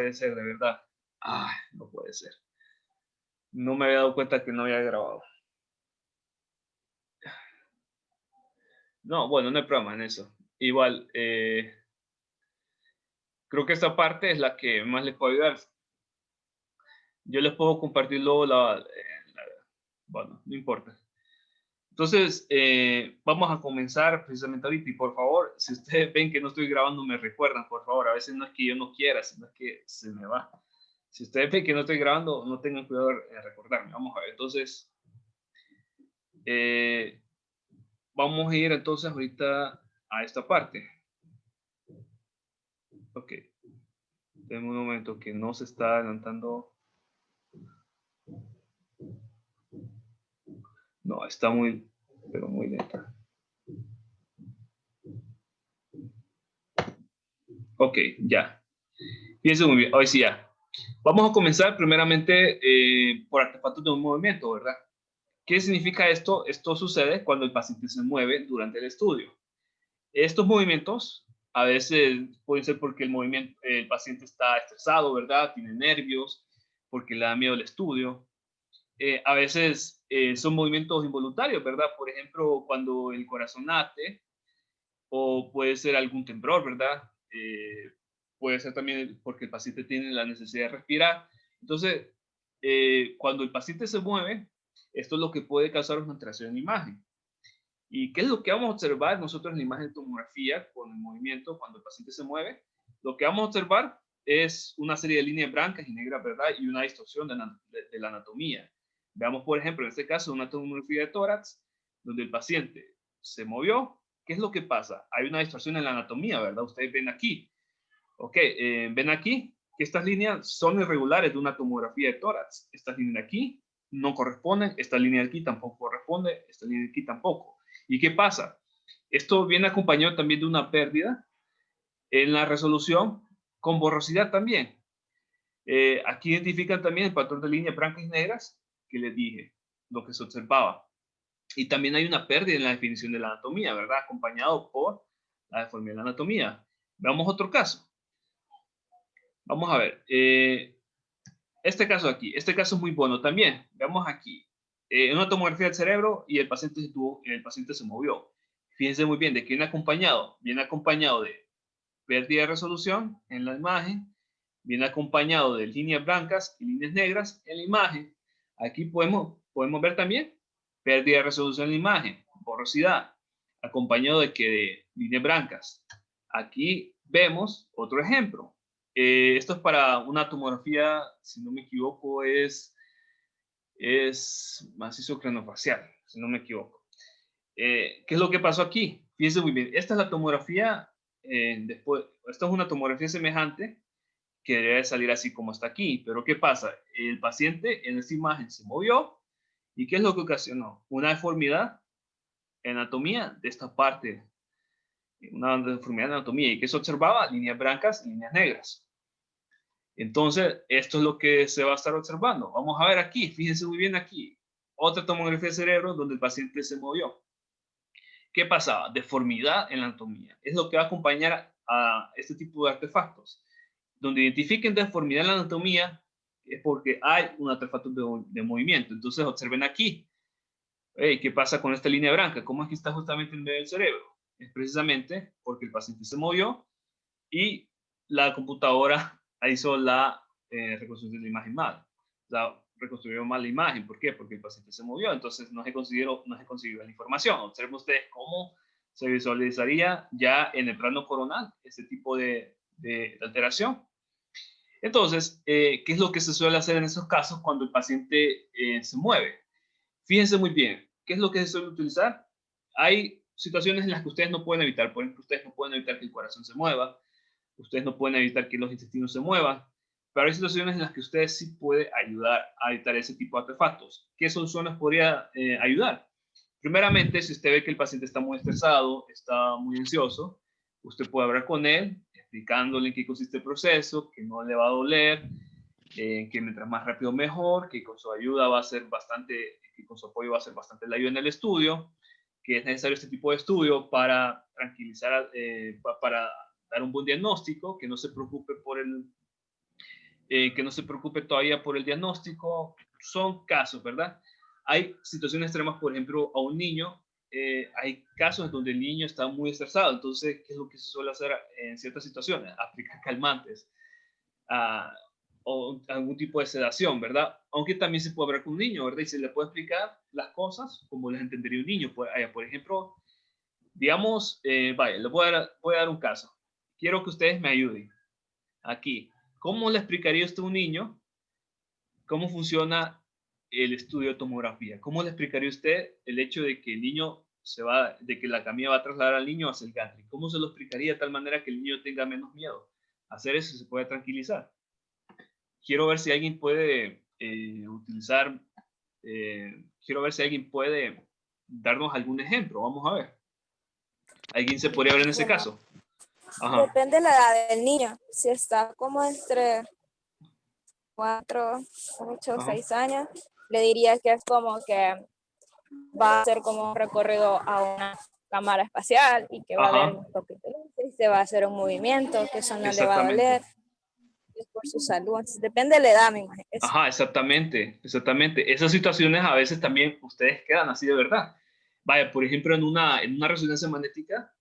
puede ser, de verdad. Ay, no puede ser. No me había dado cuenta que no había grabado. No, bueno, no hay problema en eso. Igual, creo que esta parte es la que más les puedo ayudar. Yo les puedo compartir luego bueno, no importa. Entonces, vamos a comenzar precisamente ahorita y por favor, si ustedes ven que no estoy grabando, me recuerdan, por favor. A veces no es que yo no quiera, sino es que se me va. Si ustedes ven que no estoy grabando, no tengan cuidado en recordarme. Vamos a ver. Entonces, vamos a ir entonces ahorita a esta parte. Ok. Denme un momento que no se está adelantando. No, está muy, pero muy lenta. Ok, ya. Fíjense muy bien. Hoy sí ya. Vamos a comenzar primeramente por artefactos de un movimiento, ¿verdad? ¿Qué significa esto? Esto sucede cuando el paciente se mueve durante el estudio. Estos movimientos a veces pueden ser porque el paciente está estresado, ¿verdad? Tiene nervios, porque le da miedo el estudio. A veces son movimientos involuntarios, ¿verdad? Por ejemplo, cuando el corazón late, o puede ser algún temblor, ¿verdad? Puede ser también porque el paciente tiene la necesidad de respirar. Entonces, cuando el paciente se mueve, esto es lo que puede causar una alteración en la imagen. ¿Y qué es lo que vamos a observar nosotros en la imagen de tomografía con el movimiento cuando el paciente se mueve? Lo que vamos a observar es una serie de líneas blancas y negras, ¿verdad? Y una distorsión de la anatomía. Veamos, por ejemplo, en este caso, una tomografía de tórax, donde el paciente se movió. ¿Qué es lo que pasa? Hay una distorsión en la anatomía, ¿verdad? Ustedes ven aquí. Ok, ven aquí que estas líneas son irregulares de una tomografía de tórax. Esta línea de aquí no corresponde, esta línea de aquí tampoco corresponde, esta línea de aquí tampoco. ¿Y qué pasa? Esto viene acompañado también de una pérdida en la resolución con borrosidad también. Aquí identifican también el patrón de líneas blancas y negras que les dije, lo que se observaba. Y también hay una pérdida en la definición de la anatomía, ¿verdad? Acompañado por la deformidad de la anatomía. Veamos otro caso. Vamos a ver. Este caso aquí, este caso es muy bueno también. Veamos aquí. Una tomografía del cerebro y el paciente se movió. Fíjense muy bien de qué viene acompañado. Viene acompañado de pérdida de resolución en la imagen. Viene acompañado de líneas blancas y líneas negras en la imagen. Aquí podemos ver también pérdida de resolución en la imagen, borrosidad, acompañado de líneas blancas. Aquí vemos otro ejemplo. Esto es para una tomografía, si no me equivoco, es macizo craneofacial, si no me equivoco. ¿Qué es lo que pasó aquí? Fíjense muy bien, esta es la tomografía, esta es una tomografía semejante que debería salir así como está aquí, pero ¿qué pasa? El paciente en esta imagen se movió y ¿qué es lo que ocasionó? Una deformidad en anatomía de esta parte, una deformidad en anatomía, y que se observaba líneas blancas y líneas negras. Entonces, esto es lo que se va a estar observando. Vamos a ver aquí, fíjense muy bien aquí, otra tomografía de cerebro donde el paciente se movió. ¿Qué pasaba? Deformidad en la anatomía. Es lo que va a acompañar a este tipo de artefactos. Donde identifiquen deformidad en la anatomía es porque hay un artefacto de movimiento. Entonces, observen aquí. Hey, ¿qué pasa con esta línea blanca? ¿Cómo es que está justamente en medio del cerebro? Es precisamente porque el paciente se movió y la computadora hizo la reconstrucción de la imagen mal. La reconstruyó mal la imagen. ¿Por qué? Porque el paciente se movió, entonces no se consiguió la información. Observen ustedes cómo se visualizaría ya en el plano coronal este tipo de alteración. Entonces, ¿qué es lo que se suele hacer en esos casos cuando el paciente se mueve? Fíjense muy bien, ¿qué es lo que se suele utilizar? Hay situaciones en las que ustedes no pueden evitar, por ejemplo, ustedes no pueden evitar que el corazón se mueva, ustedes no pueden evitar que los intestinos se muevan, pero hay situaciones en las que ustedes sí pueden ayudar a evitar ese tipo de artefactos. ¿Qué soluciones podría ayudar? Primeramente, si usted ve que el paciente está muy estresado, está muy ansioso, usted puede hablar con él, explicándole en qué consiste el proceso, que no le va a doler, que mientras más rápido mejor, que con su ayuda va a ser bastante, que con su apoyo va a ser bastante la ayuda en el estudio, que es necesario este tipo de estudio para tranquilizar, para dar un buen diagnóstico, que no se preocupe que no se preocupe todavía por el diagnóstico, son casos, ¿verdad? Hay situaciones extremas, por ejemplo, a un niño, hay casos donde el niño está muy estresado, entonces, ¿qué es lo que se suele hacer en ciertas situaciones? Aplicar calmantes uh, o algún tipo de sedación, ¿verdad? Aunque también se puede hablar con un niño, ¿verdad? Y se le puede explicar las cosas como les entendería un niño. Por ejemplo, digamos, vaya, les voy a dar un caso. Quiero que ustedes me ayuden aquí. ¿Cómo le explicaría usted a un niño cómo funciona el estudio de tomografía? ¿Cómo le explicaría usted el hecho de que el niño de que la camilla va a trasladar al niño hacia el gantry? ¿Cómo se lo explicaría de tal manera que el niño tenga menos miedo? Hacer eso se puede tranquilizar. Quiero ver si alguien puede quiero ver si alguien puede darnos algún ejemplo. Vamos a ver. ¿Alguien se podría ver en ese caso? Ajá. Depende de la edad del niño. Si está como entre 4, 8, 6 años, le diría que es como que va a hacer como un recorrido a una cámara espacial y que va a haber un toque de luces y se va a hacer un movimiento que eso no le va a doler. Es por su salud. Entonces, depende de la edad, me imagino. Ajá, exactamente. Esas situaciones a veces también ustedes quedan así de verdad. Vaya, por ejemplo, en una resonancia magnética,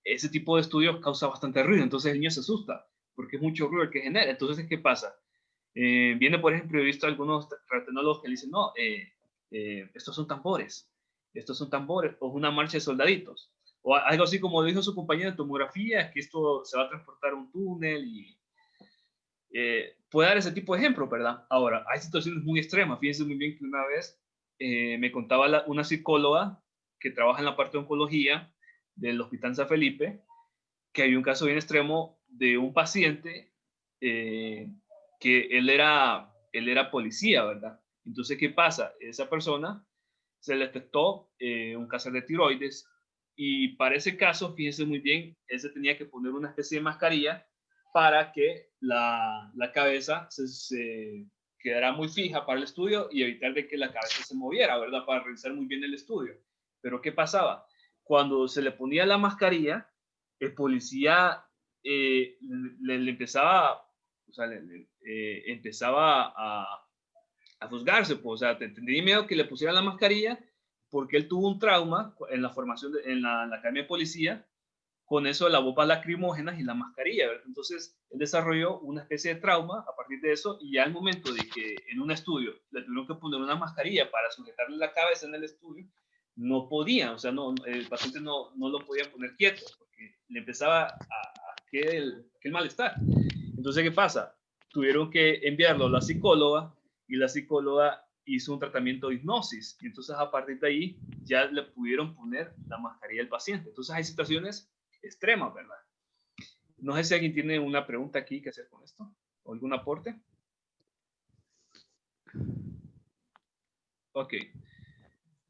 ese tipo de estudios causa bastante ruido, entonces el niño se asusta, porque es mucho ruido el que genera. Entonces, ¿qué pasa? Viene, por ejemplo, he visto algunos radiotecnólogos que dicen, no, estos son tambores, o una marcha de soldaditos, o algo así como dijo su compañero de tomografía, que esto se va a transportar a un túnel y puede dar ese tipo de ejemplo, ¿verdad? Ahora, hay situaciones muy extremas. Fíjense muy bien que una vez me contaba una psicóloga que trabaja en la parte de oncología del Hospital San Felipe, que había un caso bien extremo de un paciente que él era policía, ¿verdad? Entonces, ¿qué pasa? Esa persona se le detectó un cáncer de tiroides y para ese caso, fíjense muy bien, él se tenía que poner una especie de mascarilla para que la cabeza se quedara muy fija para el estudio y evitar de que la cabeza se moviera, ¿verdad? Para realizar muy bien el estudio. Pero ¿qué pasaba? Cuando se le ponía la mascarilla, el policía le empezaba, o sea, empezaba a juzgarse, pues, o sea, tenía miedo que le pusieran la mascarilla porque él tuvo un trauma en la formación, en la academia de policía, con eso de las bombas lacrimógenas y la mascarilla, ¿verdad? Entonces, él desarrolló una especie de trauma a partir de eso y ya al momento de que en un estudio le tuvieron que poner una mascarilla para sujetarle la cabeza en el estudio, no podían, o sea, el paciente no lo podía poner quieto porque le empezaba que el malestar. Entonces, ¿qué pasa? Tuvieron que enviarlo a la psicóloga y la psicóloga hizo un tratamiento de hipnosis. Y entonces, a partir de ahí, ya le pudieron poner la mascarilla al paciente. Entonces, hay situaciones extremas, ¿verdad? No sé si alguien tiene una pregunta aquí que hacer con esto o algún aporte. Ok.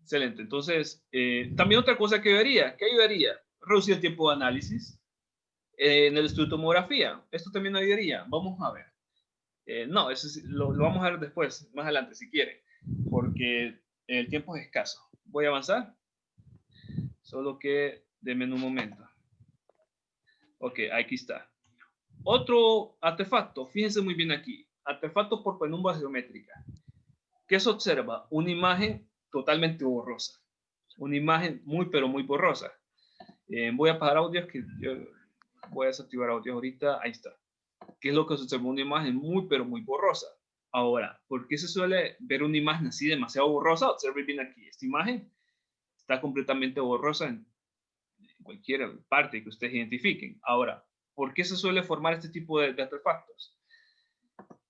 Excelente. Entonces, también otra cosa que ayudaría. ¿Qué ayudaría? Reducir el tiempo de análisis en el estudio de tomografía. Esto también ayudaría. Vamos a ver. No, eso sí, lo vamos a ver después, más adelante, si quiere, porque el tiempo es escaso. Voy a avanzar, solo que denme un momento. Ok, aquí está. Otro artefacto, fíjense muy bien aquí, artefacto por penumbra geométrica. ¿Qué se observa? Una imagen totalmente borrosa, una imagen muy, pero muy borrosa. Voy a apagar audios, que yo voy a desactivar audios ahorita, ahí está. ¿Qué es lo que se observa? Una imagen muy, pero muy borrosa. Ahora, ¿por qué se suele ver una imagen así demasiado borrosa? Observen bien aquí. Esta imagen está completamente borrosa en cualquier parte que ustedes identifiquen. Ahora, ¿por qué se suele formar este tipo de artefactos?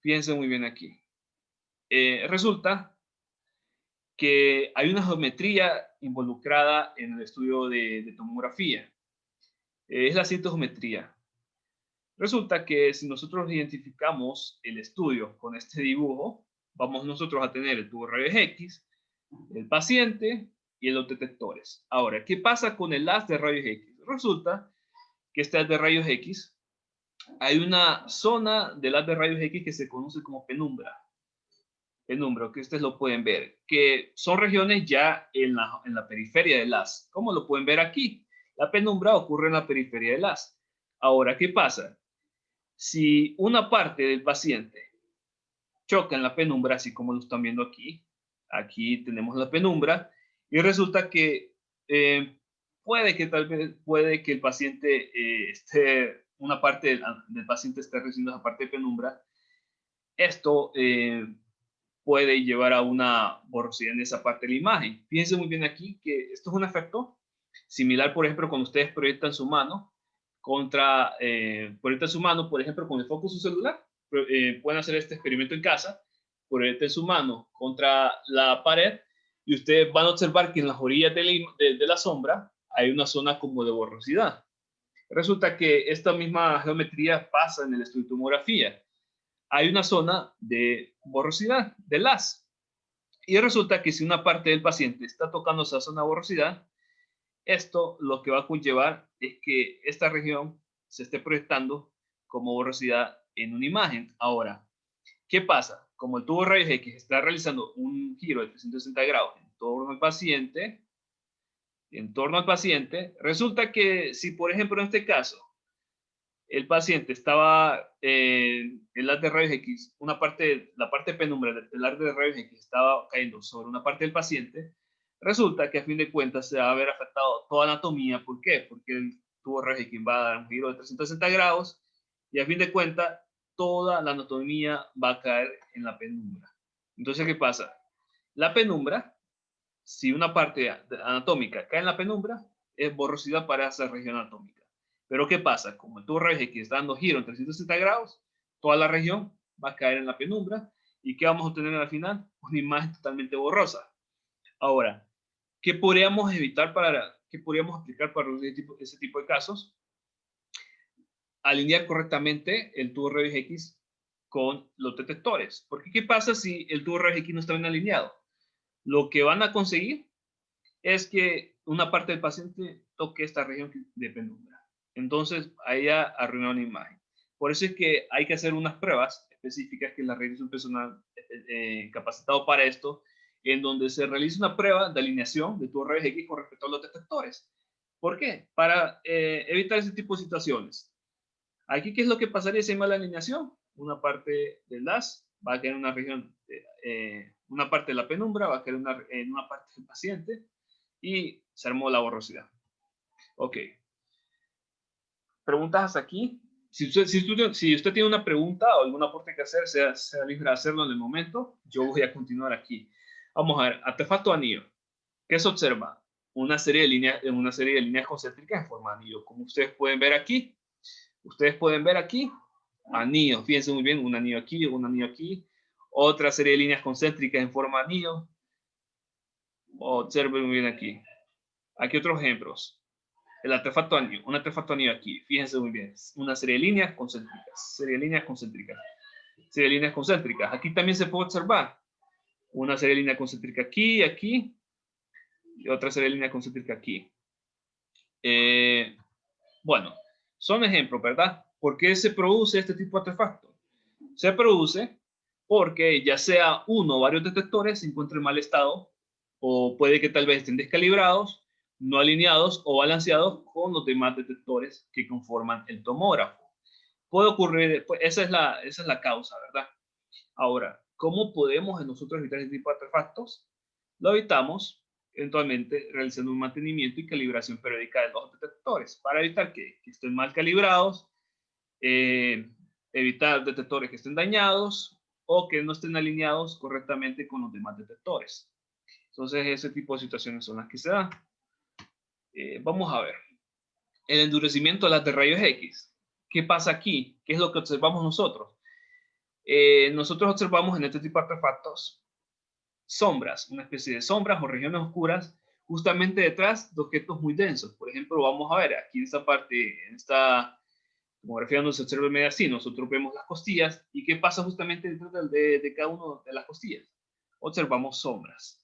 Fíjense muy bien aquí. Resulta que hay una geometría involucrada en el estudio de tomografía. Es la cintogeometría. Resulta que si nosotros identificamos el estudio con este dibujo, vamos nosotros a tener el tubo de rayos X, el paciente y los detectores. Ahora, ¿qué pasa con el haz de rayos X? Resulta que este haz de rayos X, hay una zona del haz de rayos X que se conoce como penumbra. Penumbra, que ustedes lo pueden ver, que son regiones ya en la periferia del haz. ¿Cómo lo pueden ver aquí? La penumbra ocurre en la periferia del haz. Ahora, ¿qué pasa? Si una parte del paciente choca en la penumbra, así como lo están viendo aquí. Aquí tenemos la penumbra y resulta que puede que el paciente una parte del paciente esté recibiendo esa parte de penumbra. Esto puede llevar a una borrosidad en esa parte de la imagen. Fíjense muy bien aquí que esto es un efecto similar, por ejemplo, cuando ustedes proyectan su mano proyectan su mano, por ejemplo, con el foco de su celular. Pueden hacer este experimento en casa, proyecten su mano contra la pared y ustedes van a observar que en las orillas de la sombra hay una zona como de borrosidad. Resulta que esta misma geometría pasa en el estudio de tomografía. Hay una zona de borrosidad, de LAS. Y resulta que si una parte del paciente está tocando esa zona de borrosidad, esto lo que va a conllevar es que esta región se esté proyectando como borrosidad en una imagen. Ahora, ¿qué pasa? Como el tubo de rayos X está realizando un giro de 360 grados en torno al paciente, resulta que si, por ejemplo, en este caso, el paciente estaba en el haz de rayos X, la parte de penumbra del haz de rayos X estaba cayendo sobre una parte del paciente, resulta que a fin de cuentas se va a haber afectado toda anatomía. ¿Por qué? Porque el tubo de rayos X va a dar un giro de 360 grados y a fin de cuentas toda la anatomía va a caer en la penumbra. Entonces, ¿qué pasa? La penumbra, si una parte anatómica cae en la penumbra, es borrosidad para esa región anatómica. Pero ¿qué pasa? Como el tubo de rayos X está dando giro en 360 grados, toda la región va a caer en la penumbra. ¿Y qué vamos a obtener al final? Una imagen totalmente borrosa. Ahora, ¿qué podríamos aplicar para ese tipo de casos? Alinear correctamente el tubo de rayos X con los detectores. Porque ¿qué pasa si el tubo de rayos X no está bien alineado? Lo que van a conseguir es que una parte del paciente toque esta región de penumbra. Entonces, ahí ya arruinó la imagen. Por eso es que hay que hacer unas pruebas específicas que la realiza un personal capacitado para esto, en donde se realiza una prueba de alineación de tubo de rayos X con respecto a los detectores. ¿Por qué? Para evitar ese tipo de situaciones. Aquí, ¿qué es lo que pasaría si hay mala alineación? Una parte del LAS va a caer en una región, una parte de la penumbra va a caer en una parte del paciente y se armó la borrosidad. Ok. ¿Preguntas hasta aquí? Si usted tiene una pregunta o algún aporte que hacer, sea libre de hacerlo en el momento. Yo voy a continuar aquí. Vamos a ver, artefacto anillo. ¿Qué se observa? Una serie de líneas concéntricas en forma de anillo. Como ustedes pueden ver aquí, anillo. Fíjense muy bien, un anillo aquí, un anillo aquí. Otra serie de líneas concéntricas en forma de anillo. Observen muy bien aquí. Aquí otros ejemplos. El artefacto anillo, un artefacto anillo aquí. Fíjense muy bien. Una serie de líneas concéntricas. Serie de líneas concéntricas. Serie de líneas concéntricas. Aquí también se puede observar una serie de líneas concéntricas aquí, aquí. Y otra serie de líneas concéntricas aquí. Bueno, son ejemplos, ¿verdad? ¿Por qué se produce este tipo de artefacto? Se produce porque ya sea uno o varios detectores se encuentren en mal estado, o puede que tal vez estén descalibrados, no alineados o balanceados con los demás detectores que conforman el tomógrafo. Puede ocurrir, pues esa es la causa, ¿verdad? Ahora, ¿cómo podemos nosotros evitar este tipo de artefactos? Lo evitamos eventualmente realizando un mantenimiento y calibración periódica de los detectores para evitar que estén mal calibrados, evitar detectores que estén dañados o que no estén alineados correctamente con los demás detectores. Entonces, ese tipo de situaciones son las que se dan. Vamos a ver. El endurecimiento de las de rayos X. ¿Qué pasa aquí? ¿Qué es lo que observamos nosotros? Nosotros observamos en este tipo de artefactos sombras, una especie de sombras o regiones oscuras justamente detrás de objetos muy densos. Por ejemplo, vamos a ver aquí en esta parte, en esta tomografía donde se observa el medio así, nosotros vemos las costillas. ¿Y qué pasa justamente detrás de cada una de las costillas? Observamos sombras.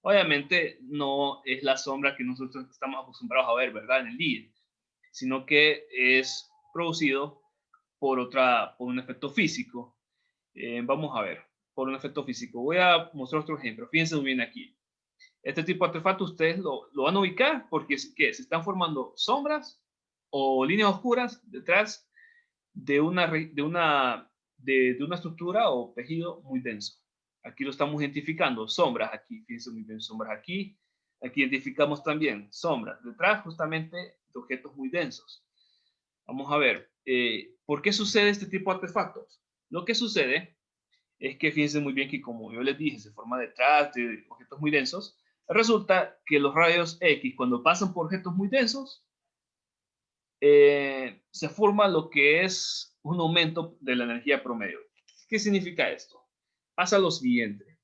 Obviamente no es la sombra que nosotros estamos acostumbrados a ver, ¿verdad? En el día, sino que es producido por un efecto físico. Vamos a ver, por un efecto físico. Voy a mostrar otro ejemplo. Fíjense muy bien aquí. Este tipo de artefacto ustedes lo van a ubicar porque se están formando sombras o líneas oscuras detrás de de una estructura o tejido muy denso. Aquí lo estamos identificando, sombras aquí, fíjense muy bien, sombras aquí. Aquí identificamos también sombras detrás justamente de objetos muy densos. Vamos a ver, ¿por qué sucede este tipo de artefactos? Lo que sucede es que fíjense muy bien que, como yo les dije, se forma detrás de objetos muy densos. Resulta que los rayos X, cuando pasan por objetos muy densos, se forma lo que es un aumento de la energía promedio. ¿Qué significa esto? Pasa lo siguiente.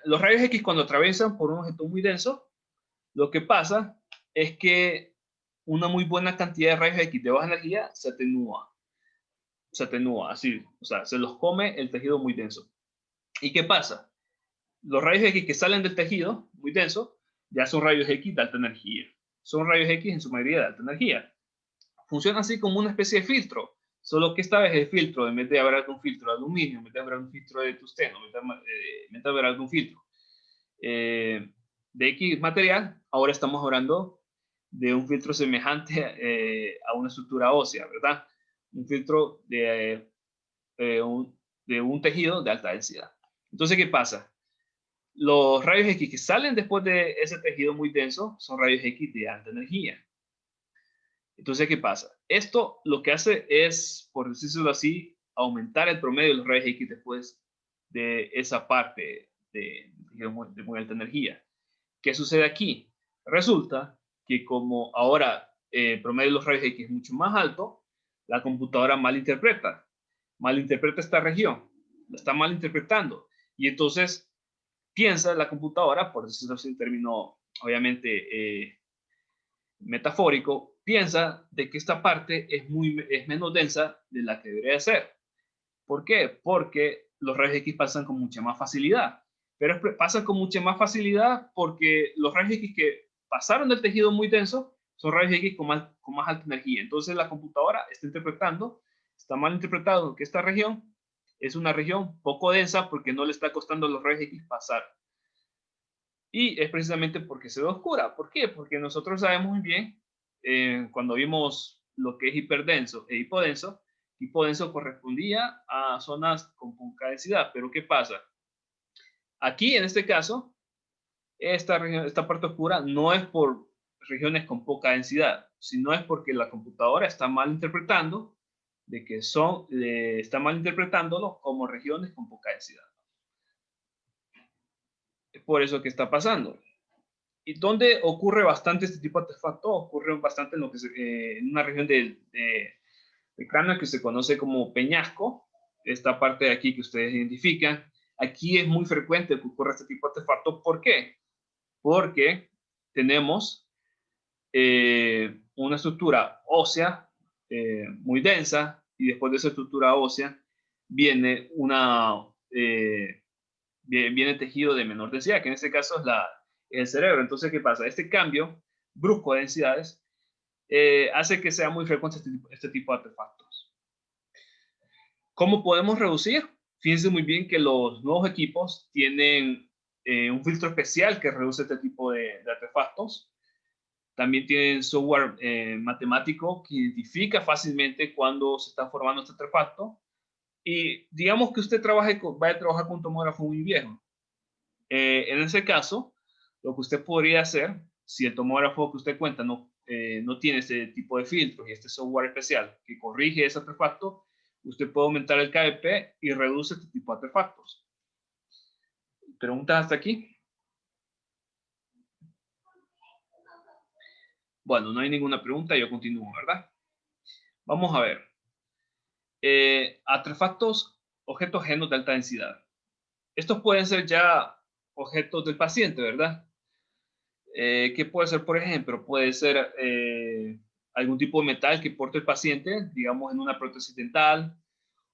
Los rayos X, cuando atraviesan por un objeto muy denso, lo que pasa es que una muy buena cantidad de rayos X de baja energía se atenúa así, o sea, se los come el tejido muy denso. ¿Y qué pasa? Los rayos X que salen del tejido muy denso ya son rayos X de alta energía. Son rayos X en su mayoría de alta energía. Funciona así como una especie de filtro, solo que esta vez el filtro, en vez de haber algún filtro de aluminio, en vez de haber un filtro de tungsteno, en vez de haber algún filtro de X material, ahora estamos hablando de un filtro semejante a una estructura ósea, ¿verdad? Un filtro de un tejido de alta densidad. Entonces, ¿qué pasa? Los rayos X que salen después de ese tejido muy denso son rayos X de alta energía. Entonces, ¿qué pasa? Esto lo que hace es, por decirlo así, aumentar el promedio de los rayos X después de esa parte de muy alta energía. ¿Qué sucede aquí? Resulta que como ahora el promedio de los rayos X es mucho más alto, la computadora malinterpreta esta región, la está malinterpretando. Y entonces piensa la computadora, por decirlo así en término obviamente metafórico, piensa de que esta parte es menos densa de la que debería ser. ¿Por qué? Porque los rayos X pasan con mucha más facilidad. Pero pasan con mucha más facilidad porque los rayos X que pasaron del tejido muy denso son rayos X con más alta energía. Entonces la computadora está mal interpretado que esta región es una región poco densa porque no le está costando a los rayos X pasar. Y es precisamente porque se ve oscura. ¿Por qué? Porque nosotros sabemos muy bien, cuando vimos lo que es hiperdenso e hipodenso, hipodenso correspondía a zonas con poca densidad. Pero ¿qué pasa? Aquí, en este caso, esta parte oscura no es por regiones con poca densidad, sino es porque la computadora está mal interpretando está mal interpretándolo como regiones con poca densidad. Es por eso que está pasando. ¿Y dónde ocurre bastante este tipo de artefacto? Ocurre bastante en, en una región del cráneo que se conoce como peñasco, esta parte de aquí que ustedes identifican. Aquí es muy frecuente que ocurra este tipo de artefacto. ¿Por qué? Porque tenemos una estructura ósea muy densa y después de esa estructura ósea viene viene tejido de menor densidad, que en este caso es el cerebro. Entonces, ¿qué pasa? Este cambio brusco de densidades hace que sea muy frecuente este tipo de artefactos. ¿Cómo podemos reducir? Fíjense muy bien que los nuevos equipos tienen un filtro especial que reduce este tipo de artefactos. También tienen software matemático que identifica fácilmente cuando se está formando este artefacto. Y digamos que usted vaya a trabajar con un tomógrafo muy viejo. En ese caso, lo que usted podría hacer, si el tomógrafo que usted cuenta no tiene este tipo de filtros y este software especial que corrige ese artefacto, usted puede aumentar el KBP y reduce este tipo de artefactos. ¿Preguntas hasta aquí? Bueno, no hay ninguna pregunta, yo continúo, ¿verdad? Vamos a ver. Artefactos, objetos genos de alta densidad. Estos pueden ser ya objetos del paciente, ¿verdad? ¿Qué puede ser, por ejemplo? Puede ser algún tipo de metal que porte el paciente, digamos en una prótesis dental,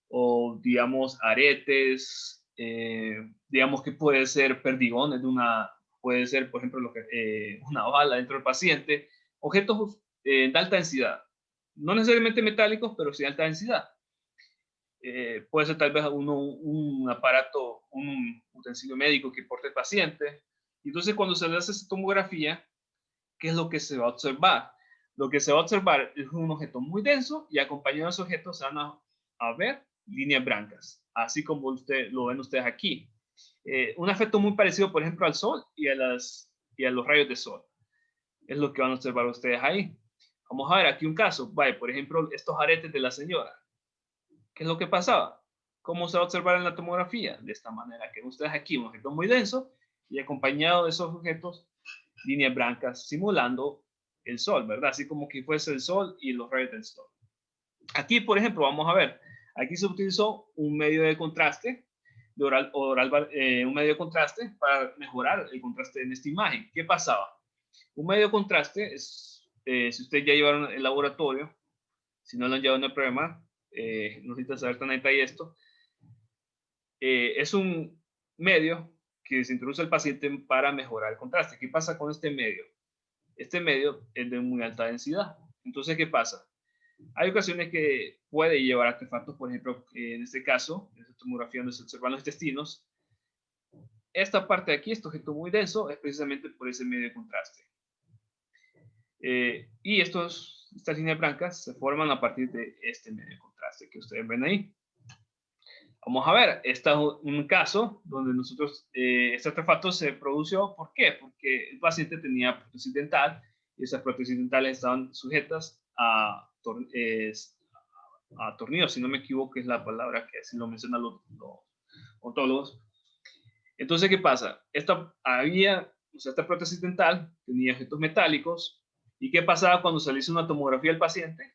o digamos aretes, digamos que puede ser perdigones puede ser, por ejemplo, una bala dentro del paciente, objetos de alta densidad, no necesariamente metálicos, pero sí de alta densidad. Puede ser tal vez un aparato, un utensilio médico que porte el paciente. Entonces, cuando se le hace esa tomografía, ¿qué es lo que se va a observar? Lo que se va a observar es un objeto muy denso y acompañado de ese objeto se van a a ver líneas blancas, así como lo ven ustedes aquí. Un efecto muy parecido, por ejemplo, al sol y a los rayos de sol. Es lo que van a observar ustedes ahí. Vamos a ver aquí un caso. Vaya, por ejemplo, estos aretes de la señora. ¿Qué es lo que pasaba? ¿Cómo se va a observar en la tomografía? De esta manera, que ustedes aquí un objeto muy denso y acompañado de esos objetos, líneas blancas simulando el sol, ¿verdad? Así como que fuese el sol y los rayos del sol. Aquí, por ejemplo, vamos a ver, aquí se utilizó un medio de contraste, un medio de contraste para mejorar el contraste en esta imagen. ¿Qué pasaba? Un medio de contraste es, si ustedes ya llevaron el laboratorio, si no lo han llevado no hay problema, no necesitan saber tan en detalle esto, es un medio que se introduce al paciente para mejorar el contraste. ¿Qué pasa con este medio? Este medio es de muy alta densidad. Entonces, ¿qué pasa? Hay ocasiones que puede llevar artefactos, por ejemplo, en este caso, en esta tomografía donde se observan los intestinos, esta parte de aquí, este objeto muy denso, es precisamente por ese medio de contraste. Y estas líneas blancas se forman a partir de este medio de contraste que ustedes ven ahí. Vamos a ver, este es un caso donde nosotros, este artefacto se produjo, ¿por qué? Porque el paciente tenía prótesis dental y esas prótesis dentales estaban sujetas a tornillos, si no me equivoco es la palabra que así lo mencionan los odontólogos. Entonces, ¿qué pasa? Esta prótesis dental tenía objetos metálicos, ¿y qué pasaba cuando se le hizo una tomografía al paciente?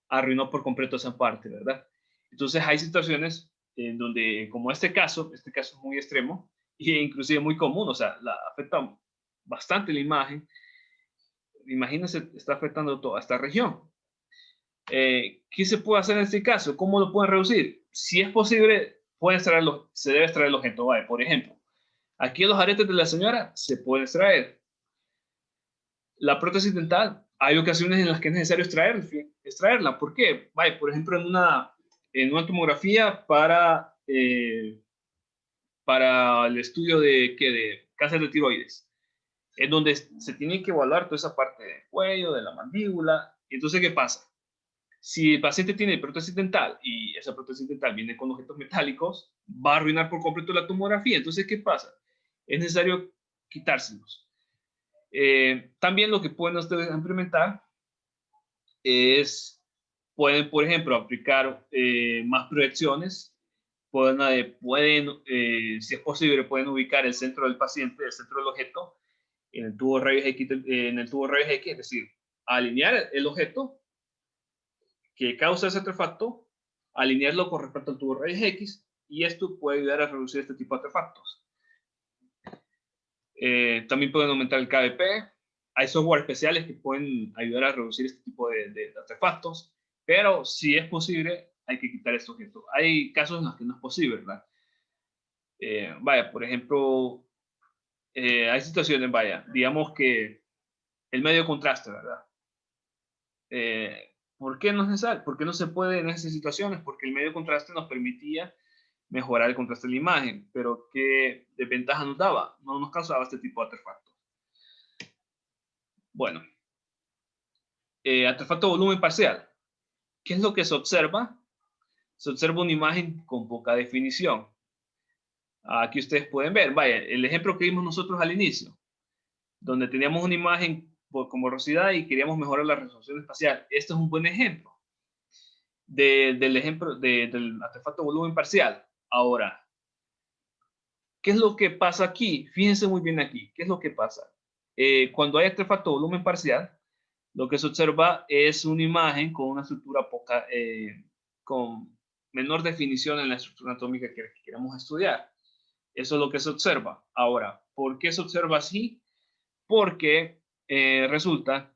Arruinó por completo esa parte, ¿verdad? Entonces hay situaciones en donde, como este caso es muy extremo e inclusive muy común, o sea, afecta bastante la imagen. Imagínense, está afectando toda esta región. ¿Qué se puede hacer en este caso? ¿Cómo lo pueden reducir? Si es posible, se debe extraer el objeto. Vale, por ejemplo, aquí los aretes de la señora se pueden extraer. La prótesis dental, hay ocasiones en las que es necesario extraerla. ¿Por qué? Vale, por ejemplo, en una tomografía para el estudio de cáncer de tiroides, en donde se tiene que evaluar toda esa parte del cuello, de la mandíbula. Entonces, ¿qué pasa? Si el paciente tiene prótesis dental y esa prótesis dental viene con objetos metálicos, va a arruinar por completo la tomografía. Entonces, ¿qué pasa? Es necesario quitárselos. También lo que pueden ustedes implementar pueden, por ejemplo, aplicar más proyecciones. Si es posible, pueden ubicar el centro del paciente, el centro del objeto, en el tubo de rayos X, es decir, alinear el objeto que causa ese artefacto, alinearlo con respecto al tubo de rayos X, y esto puede ayudar a reducir este tipo de artefactos. También pueden aumentar el KBP. Hay software especiales que pueden ayudar a reducir este tipo de artefactos, pero si es posible, hay que quitar este objeto. Hay casos en los que no es posible, ¿verdad? Vaya, por ejemplo, hay situaciones, vaya, digamos que el medio de contraste, ¿verdad? ¿Por qué no es necesario? ¿Por qué no se puede en esas situaciones? Porque el medio de contraste nos permitía mejorar el contraste de la imagen, pero ¿qué desventaja nos daba? No nos causaba este tipo de artefactos. Bueno, artefacto de volumen parcial. ¿Qué es lo que se observa? Se observa una imagen con poca definición. Aquí ustedes pueden ver, vaya, el ejemplo que vimos nosotros al inicio, donde teníamos una imagen con borrosidad y queríamos mejorar la resolución espacial. Este es un buen ejemplo del artefacto de volumen parcial. Ahora, ¿qué es lo que pasa aquí? Fíjense muy bien aquí. ¿Qué es lo que pasa? Cuando hay artefacto de volumen parcial, lo que se observa es una imagen con una estructura con menor definición en la estructura anatómica que queremos estudiar. Eso es lo que se observa. Ahora, ¿por qué se observa así? Porque resulta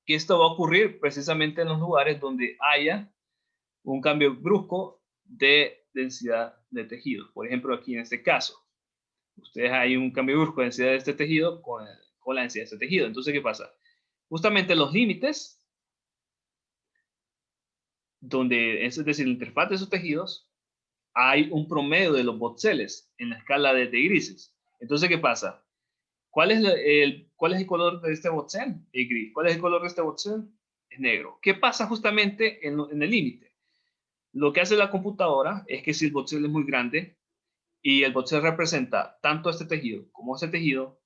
que esto va a ocurrir precisamente en los lugares donde haya un cambio brusco de densidad de tejido. Por ejemplo, aquí en este caso, ustedes hay un cambio brusco de densidad de este tejido con la densidad de este tejido. Entonces, ¿qué pasa? Justamente los límites, es decir, la interfaz de esos tejidos, hay un promedio de los voxeles en la escala de grises. Entonces, ¿qué pasa? ¿Cuál es el color de este voxel? El gris. ¿Cuál es el color de este voxel? Es negro. ¿Qué pasa justamente en el límite? Lo que hace la computadora es que si el voxel es muy grande y el voxel representa tanto este tejido como este tejido,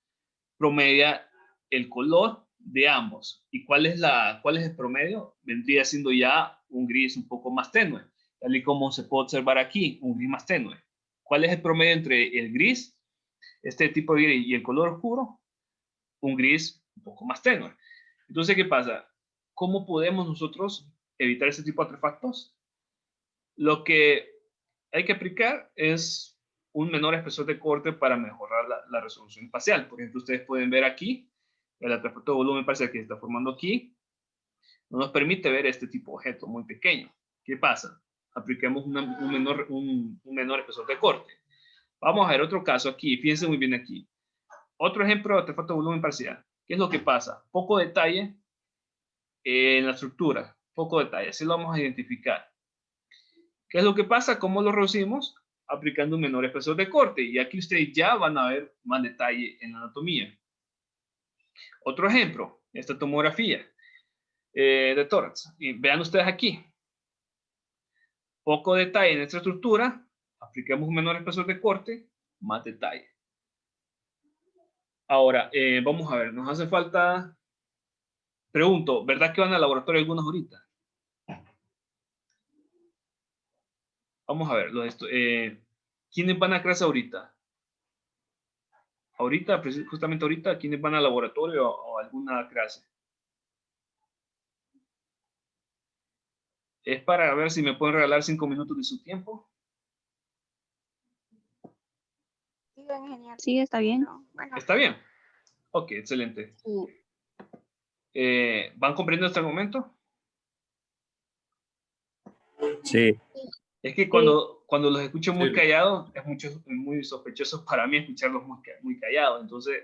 promedia el color de ambos. ¿Y cuál es el promedio? Vendría siendo ya un gris un poco más tenue, tal y como se puede observar aquí, un gris más tenue. ¿Cuál es el promedio entre el gris, este tipo de gris, y el color oscuro? Un gris un poco más tenue. Entonces, ¿qué pasa? ¿Cómo podemos nosotros evitar este tipo de artefactos? Lo que hay que aplicar es un menor espesor de corte para mejorar la resolución espacial. Por ejemplo, ustedes pueden ver aquí, el artefacto de volumen parcial que se está formando aquí, no nos permite ver este tipo de objeto muy pequeño. ¿Qué pasa? Apliquemos un menor espesor de corte. Vamos a ver otro caso aquí, fíjense muy bien aquí. Otro ejemplo de artefacto de volumen parcial. ¿Qué es lo que pasa? Poco detalle en la estructura, poco detalle, así lo vamos a identificar. ¿Qué es lo que pasa? ¿Cómo lo reducimos? Aplicando un menor espesor de corte. Y aquí ustedes ya van a ver más detalle en la anatomía. Otro ejemplo, esta tomografía de tórax. Y vean ustedes aquí. Poco detalle en esta estructura. Aplicamos un menor espesor de corte, más detalle. Ahora, vamos a ver, nos hace falta... Pregunto, ¿verdad que van al laboratorio algunos ahorita? Vamos a ver, ¿quiénes van a clase ahorita? Ahorita, justamente ahorita, ¿quiénes van al laboratorio o alguna clase? Es para ver si me pueden regalar 5 minutos de su tiempo. Sí, está bien. ¿Está bien? Ok, excelente. ¿Van comprendiendo hasta el momento? Sí. Es que cuando los escucho muy callados, es muy sospechoso para mí escucharlos muy callados. Entonces,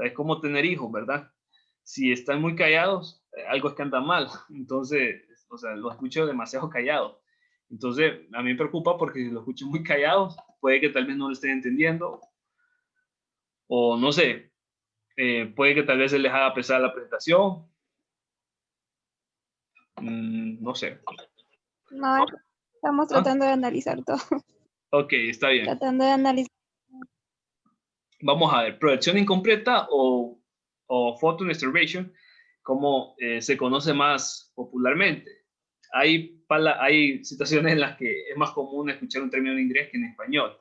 es como tener hijos, ¿verdad? Si están muy callados, algo es que anda mal. Entonces, o sea, los escucho demasiado callados. Entonces, a mí me preocupa porque si los escucho muy callados, puede que tal vez no lo estén entendiendo. O no sé, puede que tal vez se les haga pesar la presentación. No sé. No, estamos tratando de analizar todo. Ok, está bien. Tratando de analizar. Vamos a ver, proyección incompleta o photo restoration, como se conoce más popularmente. Hay situaciones en las que es más común escuchar un término en inglés que en español.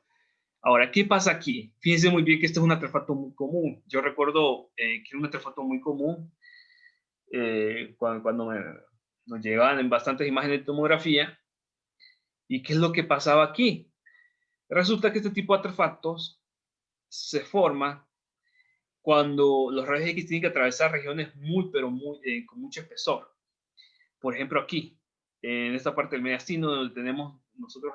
Ahora, ¿qué pasa aquí? Fíjense muy bien que este es un artefacto muy común. Yo recuerdo que era un artefacto muy común cuando nos llegaban en bastantes imágenes de tomografía. ¿Y qué es lo que pasaba aquí? Resulta que este tipo de artefactos se forma cuando los rayos X tienen que atravesar regiones pero muy, con mucho espesor. Por ejemplo, aquí, en esta parte del mediastino, donde tenemos nosotros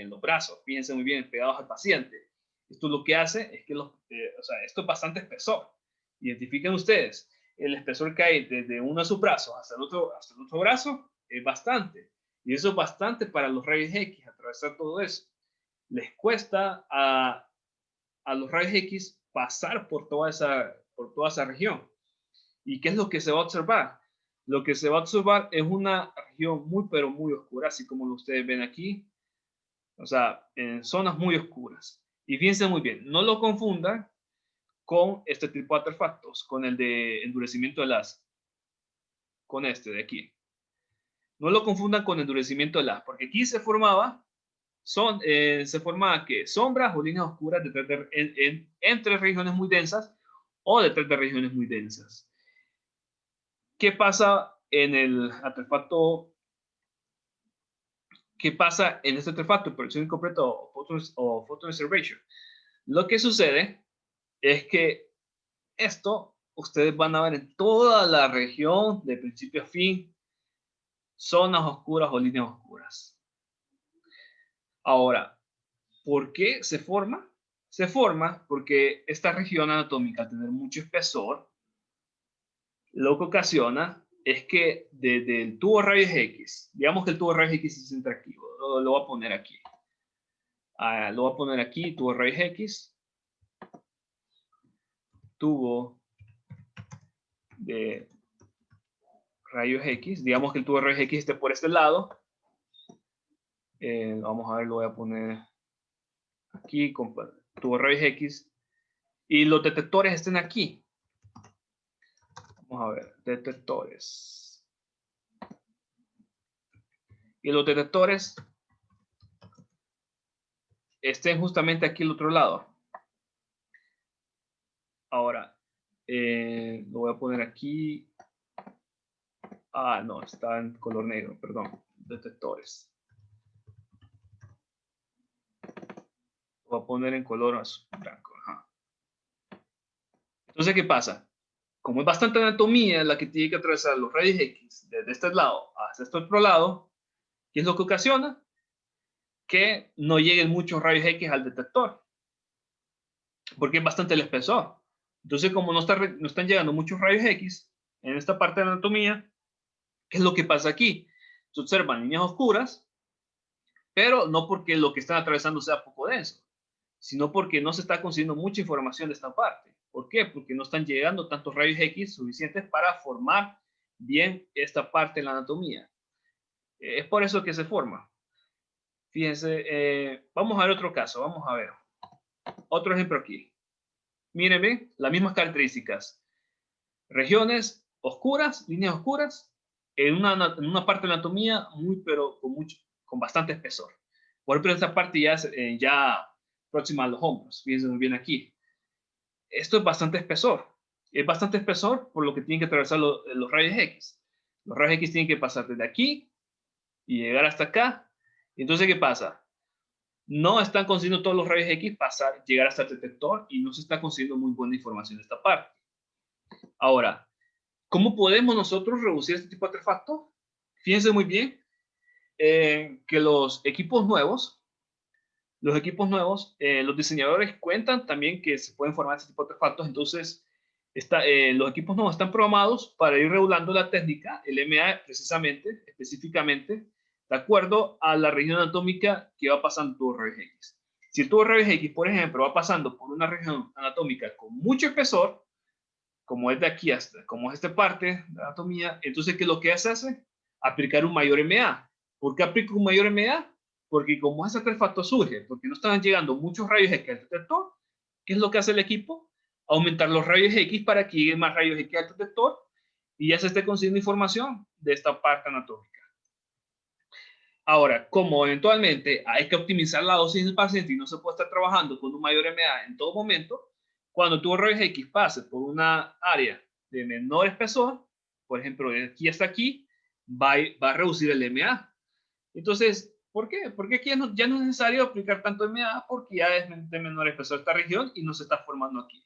los brazos, fíjense muy bien, pegados al paciente. Esto lo que hace es que o sea, esto es bastante espesor. Identifiquen ustedes, el espesor que hay desde uno de sus brazos hasta el otro brazo es bastante. Y eso es bastante para los rayos X, atravesar todo eso. Les cuesta a los rayos X pasar por toda esa región. ¿Y qué es lo que se va a observar? Lo que se va a observar es una región muy, pero muy oscura, así como lo ustedes ven aquí. O sea, en zonas muy oscuras. Y fíjense muy bien, no lo confundan con este tipo de artefactos, con el de endurecimiento de las, con este de aquí. No lo confundan con endurecimiento de las, porque aquí se formaba que sombras o líneas oscuras entre regiones muy densas o detrás de regiones muy densas. ¿Qué pasa en el artefacto? ¿Qué pasa en este artefacto, proyección incompleta o photo reservation? Lo que sucede es que esto ustedes van a ver en toda la región de principio a fin, zonas oscuras o líneas oscuras. Ahora, ¿por qué se forma? Se forma porque esta región anatómica, al tener mucho espesor, lo que ocasiona es que desde el tubo rayos X, digamos que el tubo rayos X se centra aquí, lo voy a poner aquí. Lo voy a poner aquí, tubo rayos X, tubo de rayos X, digamos que el tubo de rayos X esté por este lado, Vamos a ver, lo voy a poner aquí, tuvo rayos X. Y los detectores estén aquí. Vamos a ver, detectores. Y los detectores estén justamente aquí al otro lado. Ahora, lo voy a poner aquí. Ah, no, está en color negro, perdón. Detectores. Lo voy a poner en color azul, blanco. Ajá. Entonces, ¿qué pasa? Como es bastante anatomía la que tiene que atravesar los rayos X desde este lado hasta este otro lado, ¿qué es lo que ocasiona? Que no lleguen muchos rayos X al detector, porque es bastante el espesor. Entonces, como no están llegando muchos rayos X en esta parte de la anatomía, ¿qué es lo que pasa aquí? Se observan líneas oscuras, pero no porque lo que están atravesando sea poco denso, sino porque no se está consiguiendo mucha información de esta parte. ¿Por qué? Porque no están llegando tantos rayos X suficientes para formar bien esta parte de la anatomía. Es por eso que se forma. Fíjense, vamos a ver otro caso, vamos a ver. Otro ejemplo aquí. Mírenme, las mismas características. Regiones oscuras, líneas oscuras, en una parte de la anatomía pero con bastante espesor. Por ejemplo, esta parte ya próxima a los hombros. Fíjense muy bien aquí. Esto es bastante espesor. Es bastante espesor por lo que tienen que atravesar los rayos X. Los rayos X tienen que pasar desde aquí y llegar hasta acá. Entonces, ¿qué pasa? No están consiguiendo todos los rayos X llegar hasta el detector y no se está consiguiendo muy buena información de esta parte. Ahora, ¿cómo podemos nosotros reducir este tipo de artefactos? Fíjense muy bien que los equipos nuevos, los diseñadores cuentan también que se pueden formar este tipo de artefactos. Entonces, los equipos nuevos están programados para ir regulando la técnica, el MA precisamente, específicamente, de acuerdo a la región anatómica que va pasando tu rayos X. Si el tubo rayos X, por ejemplo, va pasando por una región anatómica con mucho espesor, como es de aquí como es esta parte de anatomía, entonces, ¿qué es lo que se hace? Aplicar un mayor MA. ¿Por qué aplico un mayor MA? Porque como ese artefacto surge, porque no están llegando muchos rayos X al detector, ¿qué es lo que hace el equipo? Aumentar los rayos X para que lleguen más rayos X al detector y ya se esté consiguiendo información de esta parte anatómica. Ahora, como eventualmente hay que optimizar la dosis del paciente y no se puede estar trabajando con un mayor MA en todo momento, cuando tu rayos X pase por una área de menor espesor, por ejemplo, de aquí hasta aquí, va a reducir el MA. Entonces, ¿por qué? Porque aquí ya no es necesario aplicar tanto MA porque ya es de menor espesor esta región y no se está formando aquí,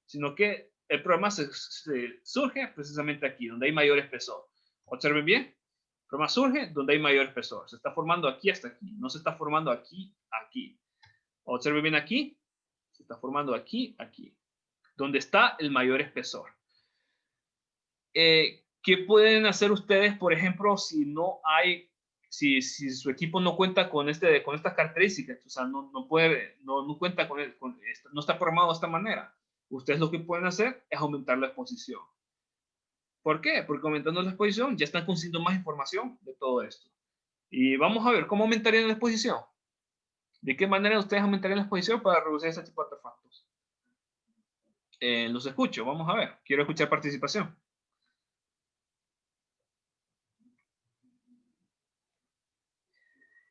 sino que el problema surge precisamente aquí, donde hay mayor espesor. Observen bien, el problema surge donde hay mayor espesor. Se está formando aquí hasta aquí, no se está formando aquí, aquí. Observen bien aquí, se está formando aquí, aquí, donde está el mayor espesor. ¿Qué pueden hacer ustedes, por ejemplo, si su equipo no cuenta con estas características? O sea, no cuenta no está formado de esta manera. Ustedes lo que pueden hacer es aumentar la exposición. ¿Por qué? Porque aumentando la exposición ya están consiguiendo más información de todo esto. Y vamos a ver, ¿cómo aumentarían la exposición? ¿De qué manera ustedes aumentarían la exposición para reducir ese tipo de artefactos? Los escucho, vamos a ver. Quiero escuchar participación.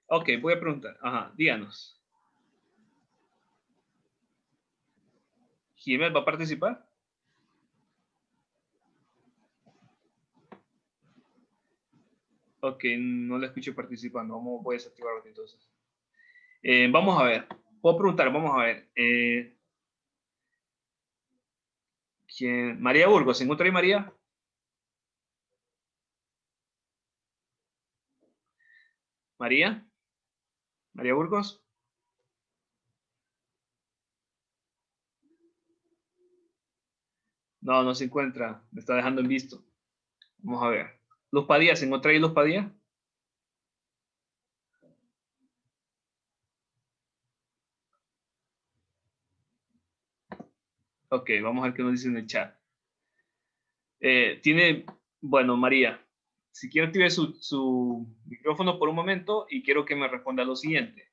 Ok, voy a preguntar. Ajá, díganos. ¿Jiménez va a participar? Ok, no la escucho participando. Voy a desactivarlo entonces. Vamos a ver. Puedo preguntar, vamos a ver. María Burgos, ¿se encuentra ahí María? María. María Burgos. No, no se encuentra. Me está dejando en visto. Vamos a ver. Luz Padilla, ¿se encuentra ahí Luz Padilla? Ok, vamos a ver qué nos dice en el chat. Bueno, María, si quiere active su micrófono por un momento y quiero que me responda lo siguiente.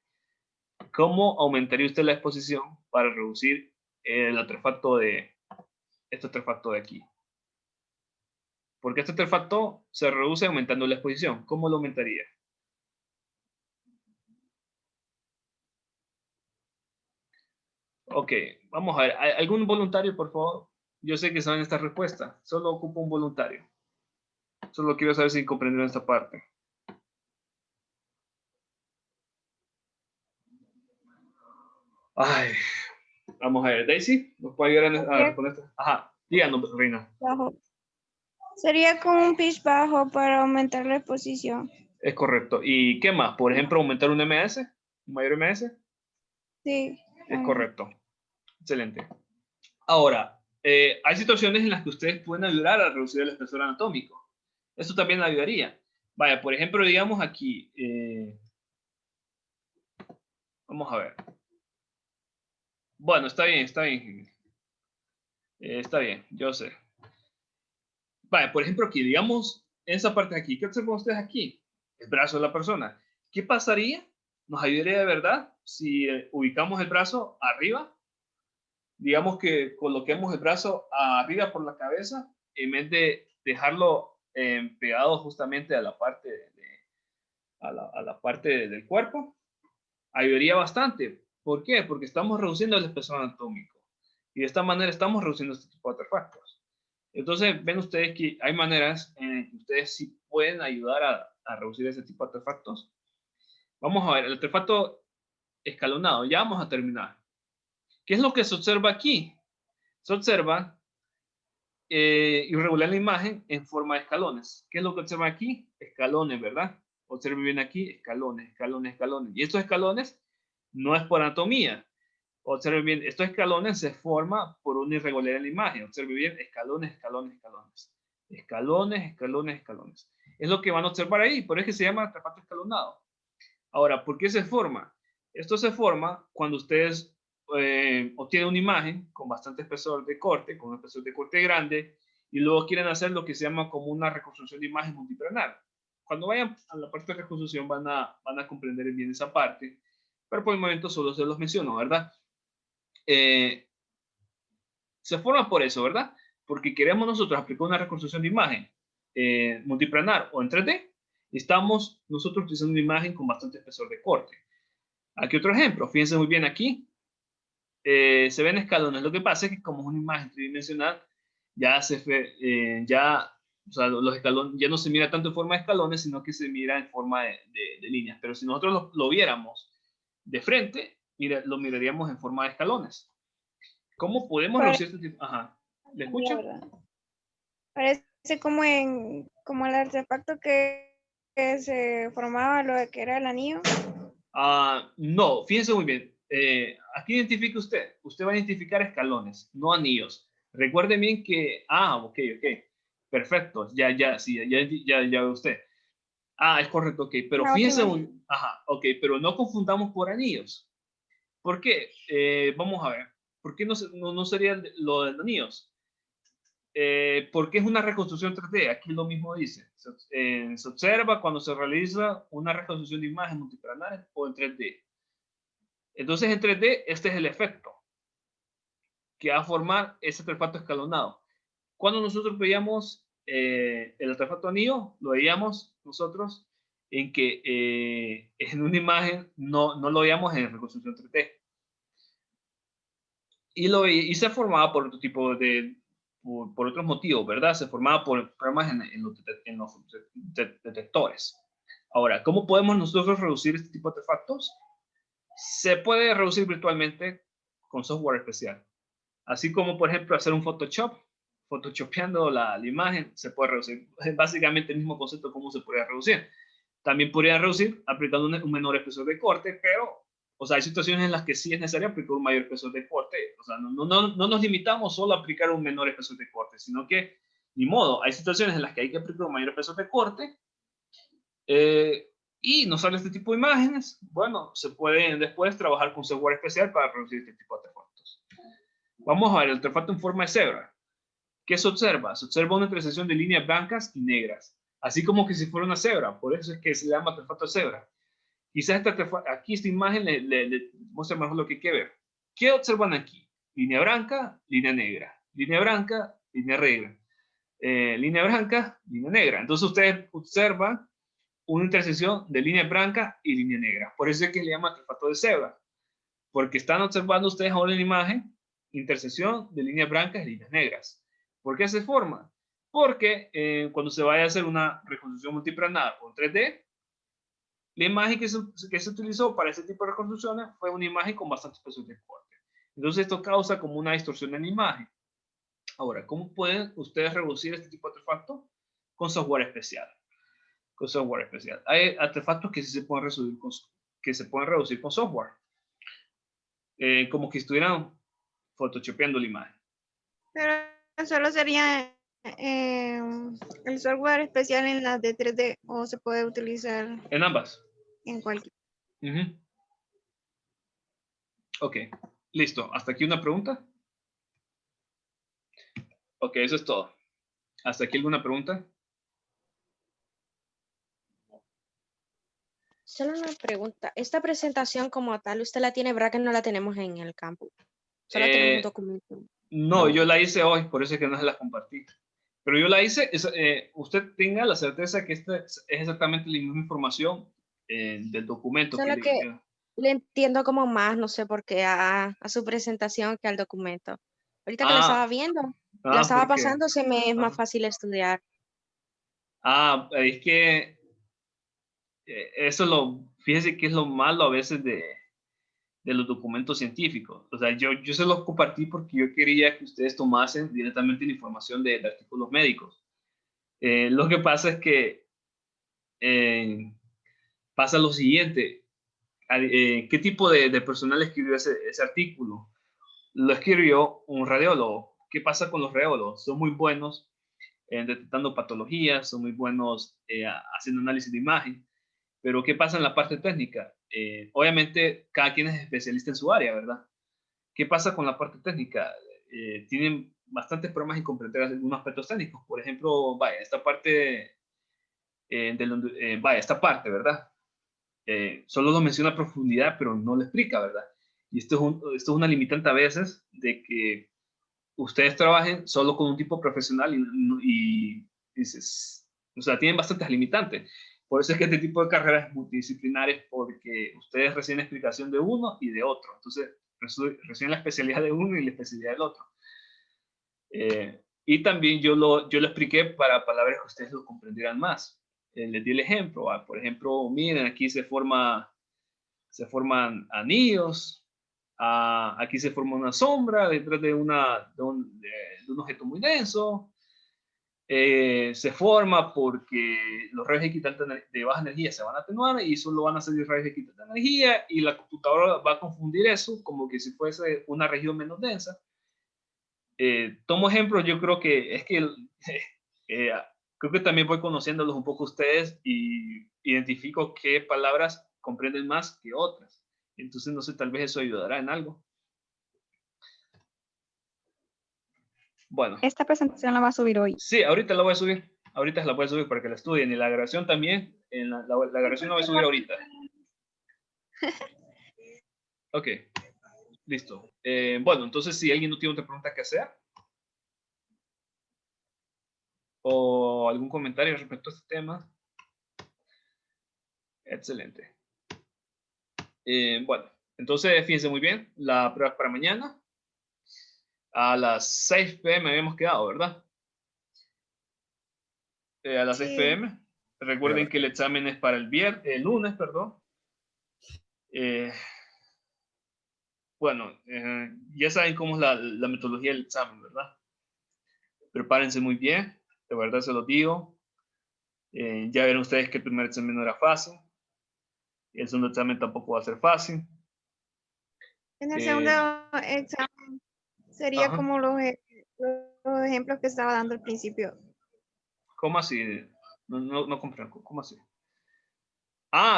¿Cómo aumentaría usted la exposición para reducir el artefacto este artefacto de aquí? Porque este artefacto se reduce aumentando la exposición. ¿Cómo lo aumentaría? Ok, vamos a ver. ¿Algún voluntario, por favor? Yo sé que saben esta respuesta. Solo ocupo un voluntario. Solo quiero saber si comprendieron esta parte. Ay, vamos a ver. Daisy, ¿nos puede ayudar a responder esto? Ajá, díganos, Reina. Bajo. Sería con un pitch bajo para aumentar la exposición. Es correcto. ¿Y qué más? Por ejemplo, aumentar un MS, un mayor MS. Sí. Es correcto. Excelente. Ahora, hay situaciones en las que ustedes pueden ayudar a reducir el espesor anatómico. Eso también ayudaría. Vaya, por ejemplo, digamos aquí, vamos a ver. Bueno, está bien, está bien. Está bien, yo sé. Vaya, por ejemplo, aquí, digamos, en esa parte de aquí, ¿qué observan ustedes aquí? El brazo de la persona. ¿Qué pasaría? ¿Nos ayudaría de verdad si ubicamos el brazo arriba? Digamos que coloquemos el brazo arriba por la cabeza en vez de dejarlo pegado justamente a la parte, a la parte del cuerpo. Ayudaría bastante. ¿Por qué? Porque estamos reduciendo el espesor anatómico. Y de esta manera estamos reduciendo este tipo de artefactos. Entonces, ven ustedes que hay maneras en que ustedes sí pueden ayudar a reducir ese tipo de artefactos. Vamos a ver, el artefacto escalonado. Ya vamos a terminar. ¿Qué es lo que se observa aquí? Se observa irregular la imagen en forma de escalones. ¿Qué es lo que observa aquí? Escalones, ¿verdad? Observe bien aquí, escalones, escalones, escalones. Y estos escalones no es por anatomía. Observe bien, estos escalones se forman por una irregularidad en la imagen. Observe bien, escalones, escalones, escalones. Escalones, escalones, escalones. Es lo que van a observar ahí, por eso que se llama artefacto escalonado. Ahora, ¿por qué se forma? Esto se forma cuando ustedes obtienen una imagen con bastante espesor de corte, con un espesor de corte grande, y luego quieren hacer lo que se llama como una reconstrucción de imagen multiplanar. Cuando vayan a la parte de reconstrucción van a comprender bien esa parte, pero por el momento solo se los menciono, ¿verdad? Se forma por eso, ¿verdad? Porque queremos nosotros aplicar una reconstrucción de imagen multiplanar o en 3D, y estamos nosotros utilizando una imagen con bastante espesor de corte. Aquí otro ejemplo, fíjense muy bien aquí, se ven escalones. Lo que pasa es que como es una imagen tridimensional, ya o sea, los escalones ya no se mira tanto en forma de escalones, sino que se mira en forma de líneas. Pero si nosotros lo viéramos de frente, mira, lo miraríamos en forma de escalones. ¿Cómo podemos reducir este tipo? Ajá, ¿le escucha? Parece como como el artefacto que se formaba lo de que era el anillo. No, fíjense muy bien. Aquí identifica usted. Usted va a identificar escalones, no anillos. Recuerde bien que... ok. Perfecto. Sí, ya ve usted. Es correcto, ok. Pero La otra fíjense imagen. muy... ok. Pero no confundamos por anillos. ¿Por qué? Vamos a ver. ¿Por qué no sería lo de anillos? Porque es una reconstrucción 3D. Aquí lo mismo dice. Se observa cuando se realiza una reconstrucción de imagen multiplanar o en 3D. Entonces en 3D este es el efecto que va a formar ese artefacto escalonado. Cuando nosotros veíamos el artefacto anillo, lo veíamos nosotros en que en una imagen no lo veíamos en reconstrucción 3D. Y se formaba por otro tipo por otros motivos, ¿verdad? Se formaba por problemas en los detectores. Ahora, ¿cómo podemos nosotros reducir este tipo de artefactos? Se puede reducir virtualmente con software especial. Así como, por ejemplo, hacer un Photoshop, photoshopeando la imagen, se puede reducir. Es básicamente el mismo concepto cómo se podría reducir. También podría reducir aplicando un menor espesor de corte, pero, o sea, hay situaciones en las que sí es necesario aplicar un mayor espesor de corte. O sea, no nos limitamos solo a aplicar un menor espesor de corte, sino que, ni modo, hay situaciones en las que hay que aplicar un mayor espesor de corte y nos sale este tipo de imágenes. Bueno, se puede después trabajar con software especial para reducir este tipo de artefactos. Vamos a ver el artefacto en forma de cebra. ¿Qué se observa? Se observa una intersección de líneas blancas y negras. así como que si fuera una cebra, por eso es que se le llama artefacto de cebra. Quizás aquí esta imagen le muestra mejor lo que hay que ver. ¿Qué observan aquí? Línea blanca, línea negra. Línea blanca, línea negra. Línea blanca, línea negra. Entonces ustedes observan una intersección de línea blanca y línea negra. Por eso es que le llama artefacto de cebra. Porque están observando ustedes ahora en la imagen intersección de líneas blancas y líneas negras. ¿Por qué se forma? Porque cuando se vaya a hacer una reconstrucción multiplanada con 3D, la imagen que se utilizó para ese tipo de reconstrucciones fue una imagen con bastantes pesos de corte. Entonces esto causa como una distorsión en la imagen. Ahora, ¿cómo pueden ustedes reducir este tipo de artefactos? Con software especial. Con software especial. Hay artefactos que sí se pueden reducir con software. Como que estuvieran photoshopeando la imagen. Pero solo sería el software especial en las de 3D o se puede utilizar En ambas. en cualquier. Ok, listo. ¿Hasta aquí una pregunta? Ok, eso es todo. ¿Hasta aquí alguna pregunta? Solo una pregunta. Esta presentación como tal, ¿usted la tiene, verdad que no la tenemos en el campus? Solo tenemos un documento. No, yo la hice hoy, por eso es que no se la compartí. Pero yo la hice, usted tenga la certeza que esta es exactamente la misma información del documento. Solo que le entiendo como más, no sé por qué, a su presentación que al documento. Ahorita que lo estaba viendo, la estaba porque, pasando, se me es más fácil estudiar. Es que fíjese que es lo malo a veces de los documentos científicos. O sea, yo se los compartí porque yo quería que ustedes tomasen directamente la información de artículos médicos. Lo que pasa es que pasa lo siguiente. ¿Qué tipo de personal escribió ese artículo? Lo escribió un radiólogo. ¿Qué pasa con los radiólogos? Son muy buenos detectando patologías, son muy buenos haciendo análisis de imagen, pero ¿qué pasa en la parte técnica? Obviamente cada quien es especialista en su área, ¿verdad? ¿Qué pasa con la parte técnica? Tienen bastantes problemas en comprender algunos aspectos técnicos. Por ejemplo, vaya, esta parte, ¿verdad? Solo lo menciona a profundidad, pero no lo explica, ¿verdad? Y esto es una limitante a veces de que ustedes trabajen solo con un tipo profesional y o sea, tienen bastantes limitantes. Por eso es que este tipo de carreras multidisciplinares, porque ustedes reciben explicación de uno y de otro. Entonces, reciben la especialidad de uno y la especialidad del otro. Y también yo lo expliqué para palabras que ustedes lo comprendieran más. Les di el ejemplo. Por ejemplo, miren, aquí se forman anillos. Aquí se forma una sombra detrás de un objeto muy denso. Se forma porque los rayos X de baja energía se van a atenuar y solo van a salir rayos X de energía, y la computadora va a confundir eso como que si fuese una región menos densa. Tomo ejemplos, yo creo que es que creo que también voy conociéndolos un poco ustedes y identifico qué palabras comprenden más que otras. Entonces, no sé, tal vez eso ayudará en algo. Bueno. Esta presentación la va a subir hoy. Sí, ahorita la voy a subir. Ahorita la voy a subir para que la estudien. Y la grabación también. La grabación la voy a subir ahorita. Ok. Listo. Bueno, entonces si alguien no tiene otra pregunta que hacer o algún comentario respecto a este tema. Excelente. Bueno, entonces fíjense muy bien. La prueba es para mañana. A las 6 p.m. habíamos quedado, ¿verdad? A las 6 p.m. Recuerden que el examen es para el lunes, perdón. Bueno, ya saben cómo es la metodología del examen, ¿verdad? Prepárense muy bien, de verdad se los digo. Ya vieron ustedes que el primer examen no era fácil. El segundo examen tampoco va a ser fácil. En el segundo examen sería como los ejemplos que estaba dando al principio. ¿Cómo así? No comprendo. ¿Cómo así?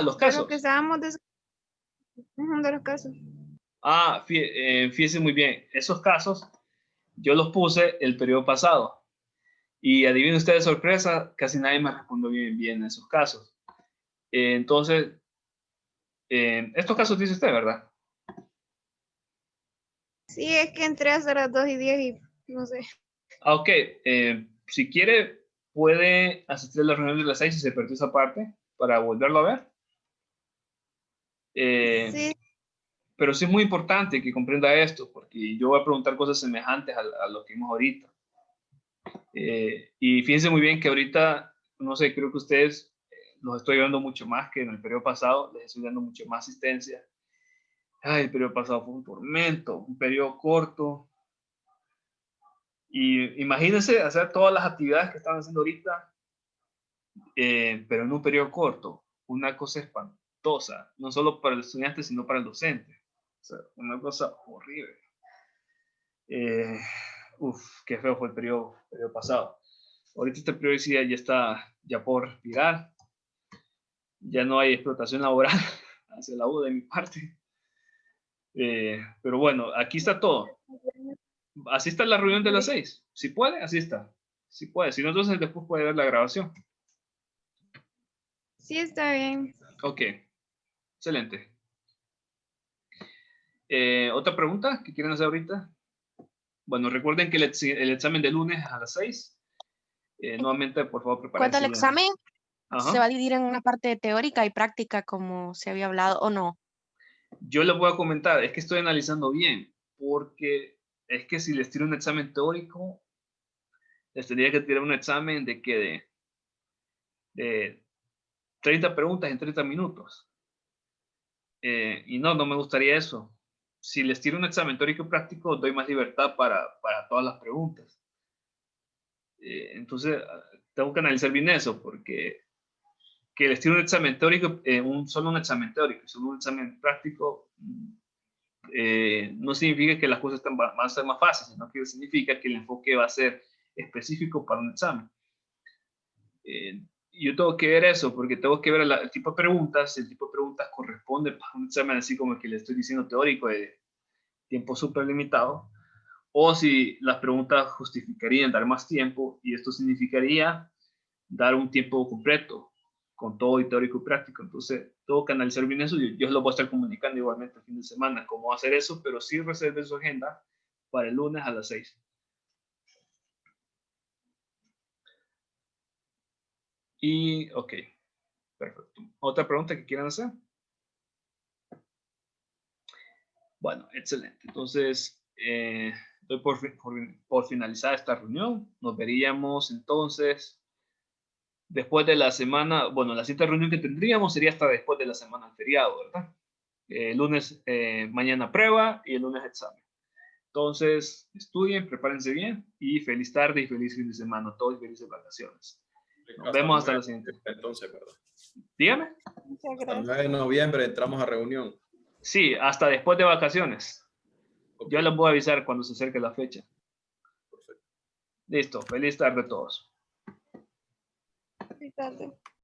Los De casos. lo que estábamos de los casos. Fíjense muy bien. Esos casos yo los puse el periodo pasado. Y adivinen ustedes, sorpresa, casi nadie me respondió bien en esos casos. Entonces, estos casos dice usted, ¿verdad? Sí, es que entré hasta las 2:10 y no sé. Ok, si quiere, puede asistir a la reunión de las 6 si se perdió esa parte para volverlo a ver. Sí, Pero sí es muy importante que comprenda esto, porque yo voy a preguntar cosas semejantes a lo que vimos ahorita. Y fíjense muy bien que ahorita, no sé, creo que ustedes los estoy ayudando mucho más que en el periodo pasado, les estoy dando mucho más asistencia. Ay, el periodo pasado fue un tormento, un periodo corto. Y imagínense hacer todas las actividades que están haciendo ahorita, pero en un periodo corto. Una cosa espantosa, no solo para el estudiante, sino para el docente. O sea, una cosa horrible. Qué feo fue el periodo pasado. Ahorita este periodo sí ya está ya por respirar. Ya no hay explotación laboral hacia la U de mi parte. Pero bueno, aquí está todo. Asista a la reunión de las 6. Si puede, asista. Si puede. Si no, entonces después puede ver la grabación. sí está bien. Ok. Excelente. ¿Otra pregunta que quieren hacer ahorita? Bueno, recuerden que el examen de lunes es a las 6. Nuevamente, por favor, ¿Cuánto prepárense al bien. examen? ¿Se Ajá. va a dividir en una parte teórica y práctica como se había hablado o no? Yo les voy a comentar, es que estoy analizando bien, porque es que si les tiro un examen teórico, les tendría que tirar un examen de 30 preguntas en 30 minutos. Y no me gustaría eso. Si les tiro un examen teórico y práctico, doy más libertad para todas las preguntas. Entonces, tengo que analizar bien eso, porque que les tiro un examen teórico, solo un examen teórico y solo un examen práctico, no significa que las cosas van a ser más fáciles, sino que significa que el enfoque va a ser específico para un examen. Yo tengo que ver eso, porque tengo que ver el tipo de preguntas, si el tipo de preguntas corresponde para un examen así como el que le estoy diciendo teórico de tiempo súper limitado, o si las preguntas justificarían dar más tiempo, y esto significaría dar un tiempo completo, con todo y teórico y práctico. Entonces, tengo que analizar bien eso. Yo lo voy a estar comunicando igualmente el fin de semana cómo hacer eso, pero sí reserve su agenda para el lunes a las 6. Y, ok, perfecto. ¿Otra pregunta que quieran hacer? Bueno, excelente. Entonces, doy por finalizada esta reunión. Nos veríamos entonces después de la semana, bueno, la siguiente reunión que tendríamos sería hasta después de la semana del feriado, ¿verdad? Lunes, mañana prueba y el lunes examen. Entonces, estudien, prepárense bien y feliz tarde y feliz fin de semana a todos y felices vacaciones. Nos vemos hasta la siguiente. Entonces, ¿verdad? Dígame. Muchas Hasta el gracias. 9 de noviembre entramos a reunión. Sí, hasta después de vacaciones. Ok, Yo les voy a avisar cuando se acerque la fecha. perfecto. Listo, feliz tarde a todos. Feliz tarde.